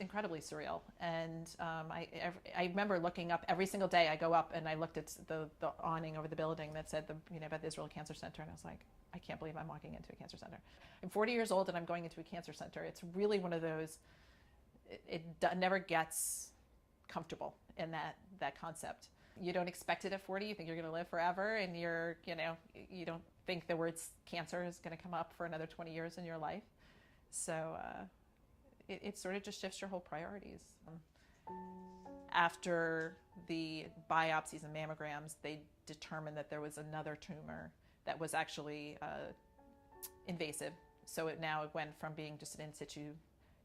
incredibly surreal. And I remember looking up every single day. I go up and I looked at the awning over the building that said Beth Israel Cancer Center, and I was like, I can't believe I'm walking into a cancer center. I'm 40 years old and I'm going into a cancer center. It's really one of those, it never gets comfortable in that concept. You don't expect it at 40. You think you're going to live forever, and you don't think the word cancer is going to come up for another 20 years in your life. So it sort of just shifts your whole priorities. After the biopsies and mammograms, they determined that there was another tumor that was actually invasive. So it went from being just an in situ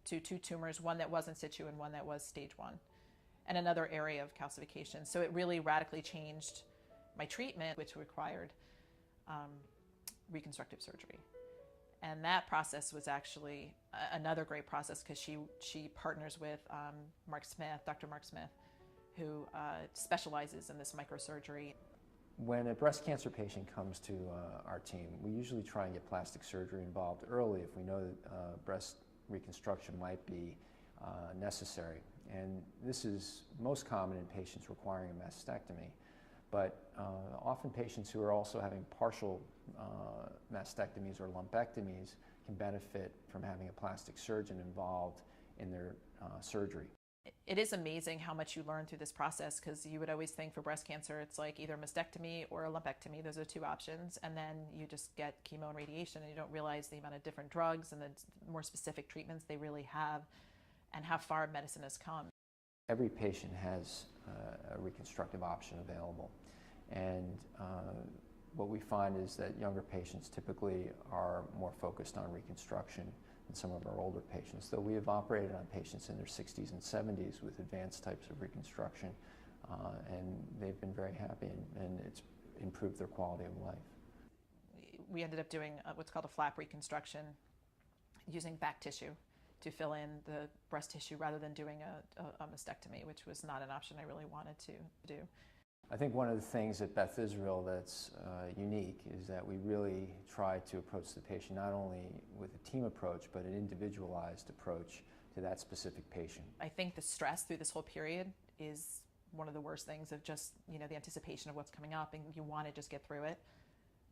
to 2 tumors, one that was in situ and one that was stage 1, and another area of calcification. So it really radically changed my treatment, which required reconstructive surgery. And that process was actually another great process, because she partners with Dr. Mark Smith, who specializes in this microsurgery. When a breast cancer patient comes to our team, we usually try and get plastic surgery involved early if we know that breast reconstruction might be necessary. And this is most common in patients requiring a mastectomy. But often patients who are also having partial mastectomies or lumpectomies can benefit from having a plastic surgeon involved in their surgery. It is amazing how much you learn through this process, because you would always think for breast cancer it's like either a mastectomy or a lumpectomy. Those are 2 options, and then you just get chemo and radiation, and you don't realize the amount of different drugs and the more specific treatments they really have, and how far medicine has come. Every patient has a reconstructive option available, and what we find is that younger patients typically are more focused on reconstruction than some of our older patients, though we have operated on patients in their 60s and 70s with advanced types of reconstruction, and they've been very happy, and it's improved their quality of life. We ended up doing what's called a flap reconstruction, using back tissue to fill in the breast tissue rather than doing a mastectomy, which was not an option I really wanted to do. I think one of the things at Beth Israel that's unique is that we really try to approach the patient not only with a team approach, but an individualized approach to that specific patient. I think the stress through this whole period is one of the worst things, of just the anticipation of what's coming up, and you want to just get through it.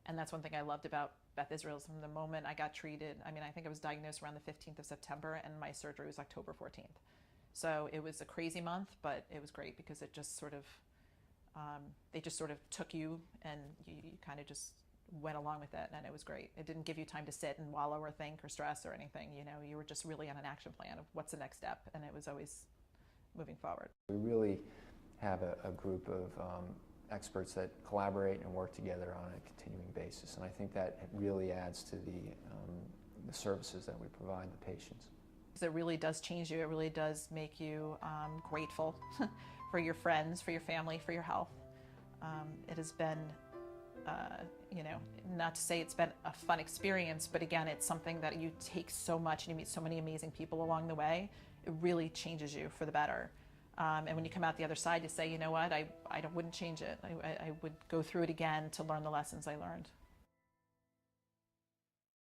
And that's one thing I loved about Beth Israel, is from the moment I got treated. I mean, I think I was diagnosed around the 15th of September, and my surgery was October 14th. So it was a crazy month, but it was great, because it just sort of, they just sort of took you, and you kind of just went along with it, and it was great. It didn't give you time to sit and wallow or think or stress or anything. You were just really on an action plan of what's the next step, and it was always moving forward. We really have a group of experts that collaborate and work together on a continuing basis, and I think that really adds to the services that we provide the patients. It really does change you. It really does make you grateful for your friends, for your family, for your health. It has been, not to say it's been a fun experience, but again, it's something that you take so much, and you meet so many amazing people along the way. It really changes you for the better. And when you come out the other side, you say, you know what, I wouldn't change it. I would go through it again to learn the lessons I learned.